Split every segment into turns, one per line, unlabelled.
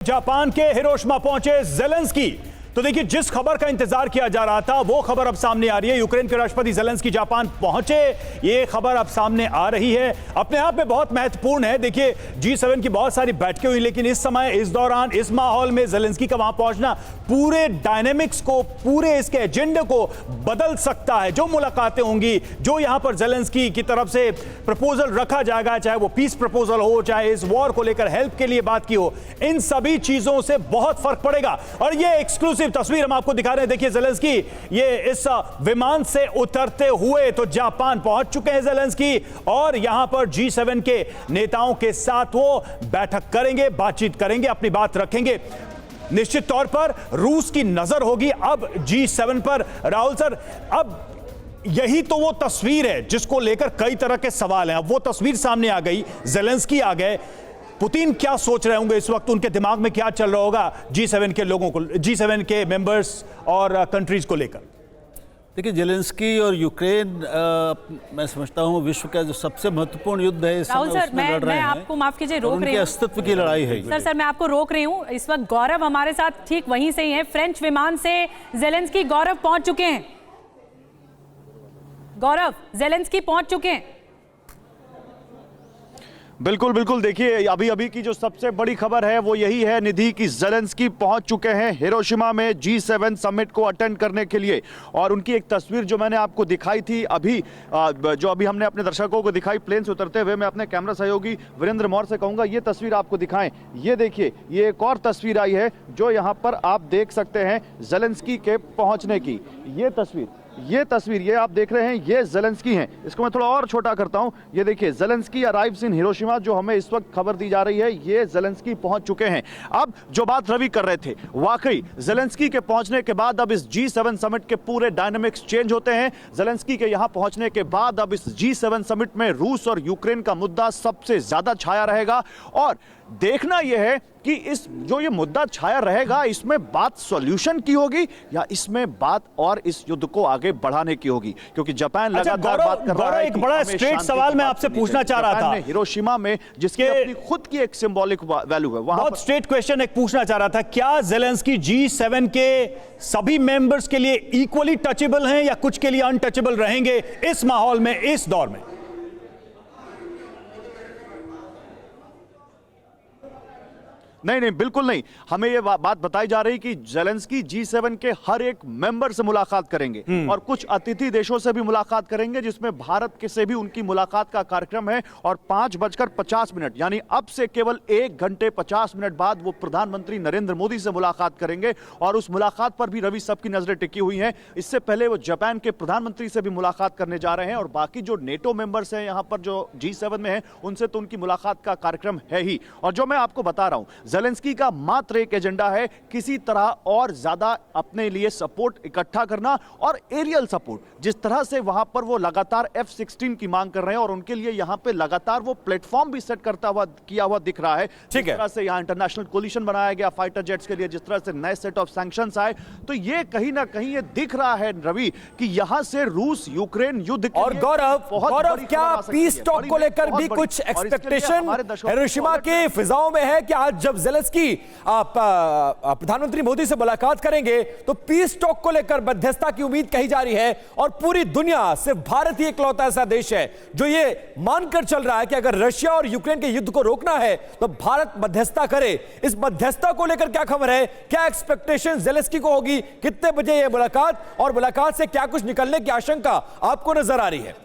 Japan के Hiroshima पहुंचे Zelensky. तो देखिए, जिस खबर का इंतजार किया जा रहा था वो खबर अब सामने आ रही है। यूक्रेन के राष्ट्रपति ज़ेलेंस्की जापान पहुंचे, ये खबर अब सामने आ रही है। अपने आप में बहुत महत्वपूर्ण है। देखिए, G7 की बहुत सारी बैठकें हुई, लेकिन इस समय, इस दौरान, इस माहौल में ज़ेलेंस्की का वहां पहुंचना पूरे डायनेमिक्स को, पूरे इसके एजेंडे को बदल सकता है। जो मुलाकातें होंगी, जो यहां पर ज़ेलेंस्की की तरफ से प्रपोजल रखा जाएगा, चाहे वो पीस प्रपोजल हो, चाहे इस वॉर को लेकर हेल्प के लिए बात की हो, इन सभी चीजों से बहुत फर्क पड़ेगा। और ये एक्सक्लूसिव तस्वीर हम आपको दिखा रहे हैं। देखिए, ज़ेलेंस्की ये इस विमान से उतरते हुए तो जापान पहुंच चुके हैं ज़ेलेंस्की, और यहां पर G7 के नेताओं के साथ वो बैठक करेंगे, बातचीत करेंगे, अपनी बात रखेंगे। निश्चित तौर पर रूस की नजर होगी अब G7 पर। राहुल सर, अब यही तो वो तस्वीर है जिसको लेकर कई तरह के सवाल हैं। अब वो तस्वीर सामने आ गई, ज़ेलेंस्की आ गए। पुतिन क्या सोच रहे होंगे इस वक्त, उनके दिमाग में क्या चल रहा होगा G7 के लोगों को, G7 के मेंबर्स और कंट्रीज को लेकर?
देखिए, ज़ेलेंस्की और यूक्रेन मैं समझता हूँ विश्व का जो सबसे महत्वपूर्ण युद्ध है इस समय उसमें लड़ रहे हैं।
आपको माफ कीजिए, रोक रही हूँ।
उनके अस्तित्व की लड़ाई है।
सर मैं आपको रोक रही हूँ। इस वक्त गौरव हमारे साथ ठीक वहीं से ही है, फ्रेंच विमान से ज़ेलेंस्की गौरव पहुंच चुके हैं। गौरव, ज़ेलेंस्की पहुंच चुके हैं।
बिल्कुल बिल्कुल। देखिए, अभी की जो सबसे बड़ी खबर है वो यही है निधि की ज़ेलेंस्की पहुंच चुके हैं हिरोशिमा में G7 समिट को अटेंड करने के लिए। और उनकी एक तस्वीर जो मैंने आपको दिखाई थी अभी, जो अभी हमने अपने दर्शकों को दिखाई प्लेन से उतरते हुए, मैं अपने कैमरा सहयोगी वीरेंद्र मौर्य से कहूंगा ये तस्वीर आपको दिखाएं। ये देखिए, ये एक और तस्वीर आई है जो यहाँ पर आप देख सकते हैं ज़ेलेंस्की के पहुंचने की। ये तस्वीर ये आप देख रहे हैं, ये ज़ेलेंस्की हैं। इसको मैं थोड़ा और छोटा करता हूं। ये देखिए, ज़ेलेंस्की अराइव्स इन हिरोशिमा, जो हमें इस वक्त खबर दी जा रही है, ये ज़ेलेंस्की पहुंच चुके हैं। अब जो बात रवि कर रहे थे, वाकई ज़ेलेंस्की के पहुंचने के बाद अब इस G7 समिट के पूरे डायनामिक्स चेंज होते हैं। ज़ेलेंस्की के यहां पहुंचने के बाद अब इस G7 समिट में रूस और यूक्रेन का मुद्दा सबसे ज्यादा छाया रहेगा। और देखना यह है कि इस जो ये मुद्दा छाया रहेगा, इसमें बात सॉल्यूशन की होगी या इसमें बात और इस युद्ध को आगे बढ़ाने की होगी, क्योंकि जापान लगातार बात कर रहा है।
एक बड़ा स्ट्रेट सवाल मैं आपसे पूछना चाह रहा था।
हिरोशिमा में जिसके अपनी खुद की एक सिंबॉलिक वैल्यू है, वहां
बहुत स्ट्रेट क्वेश्चन एक पूछना चाह रहा था, क्या ज़ेलेंस्की G7 के सभी मेंबर्स के लिए इक्वली टचेबल हैं या कुछ के लिए अनटचेबल रहेंगे इस माहौल में, इस दौर में?
नहीं, बिल्कुल नहीं। हमें यह बात बताई जा रही कि ज़ेलेंस्की G7 के हर एक मेंबर से मुलाकात करेंगे और कुछ अतिथि देशों से भी मुलाकात करेंगे, जिसमें भारत के से भी उनकी मुलाकात का कार्यक्रम है। और 5:50 यानी अब से केवल 1 घंटे 50 मिनट बाद वो प्रधानमंत्री नरेंद्र मोदी से मुलाकात करेंगे। और उस मुलाकात पर भी रवि सबकी नजरें टिकी हुई हैं। इससे पहले वो जापान के प्रधानमंत्री से भी मुलाकात करने जा रहे हैं। और बाकी जो नेटो मेंबर्स हैं यहाँ पर, जो G7 में हैं, उनसे तो उनकी मुलाकात का कार्यक्रम है ही। और जो मैं आपको बता रहा हूं, ज़ेलेंस्की का मात्र एक एजेंडा है, किसी तरह और ज्यादा अपने लिए सपोर्ट इकट्ठा करना और एरियल सपोर्ट। जिस तरह से वहां पर वो लगातार F-16 की मांग कर रहे हैं और उनके लिए यहां पे लगातार वो प्लेटफॉर्म भी सेट किया हुआ दिख रहा है। जिस तरह से यहां इंटरनेशनल कोलिशन बनाया गया फाइटर जेट्स के लिए, जिस तरह से नए सेट ऑफ सैंक्शंस आए, तो ये कहीं ना कहीं ये दिख रहा है रवि कि यहां से रूस यूक्रेन युद्ध के
और गौरव क्या पीस टॉक को लेकर भी कुछ एक्सपेक्टेशन हिरोशिमा के फिजाओं में है कि आज जब ज़ेलेंस्की प्रधानमंत्री मोदी से मुलाकात करेंगे तो पीस टॉक को लेकर मध्यस्थता की उम्मीद कही जा रही है? और पूरी दुनिया, सिर्फ भारत ही इकलौता ऐसा देश है जो ये मानकर चल रहा है कि अगर रशिया और यूक्रेन के युद्ध को रोकना है तो भारत मध्यस्थता करे। इस मध्यस्थता को लेकर क्या खबर है? क्या एक्सपेक्टेशन ज़ेलेंस्की को होगी? कितने बजे यह मुलाकात, और मुलाकात से क्या कुछ निकलने की आशंका आपको नजर आ रही है?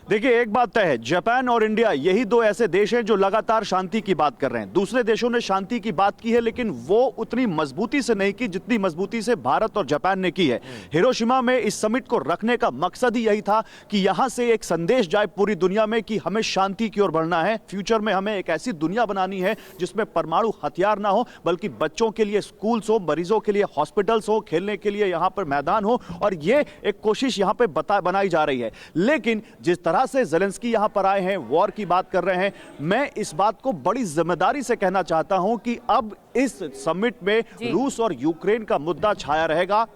देखिए, एक बात तय है, जापान और इंडिया यही दो ऐसे देश हैं जो लगातार शांति की बात कर रहे हैं। दूसरे देशों ने शांति की बात की है, लेकिन वो उतनी मजबूती से नहीं की जितनी मजबूती से भारत और जापान ने की है। हिरोशिमा में इस समिट को रखने का मकसद ही यही था कि यहां से एक संदेश जाए पूरी दुनिया में कि हमें शांति की ओर बढ़ना है। फ्यूचर में हमें एक ऐसी दुनिया बनानी है जिसमें परमाणु हथियार ना हो, बल्कि बच्चों के लिए स्कूल्स हो, मरीजों के लिए हॉस्पिटल्स हो, खेलने के लिए यहां पर मैदान हो। और ये एक कोशिश यहां पर बनाई जा रही है। लेकिन जिस तरह से ज़ेलेंस्की यहां पर आए हैं, वॉर की बात कर रहे हैं, मैं इस बात को बड़ी जिम्मेदारी से कहना चाहता हूं कि अब इस समिट में रूस और यूक्रेन का मुद्दा छाया रहेगा।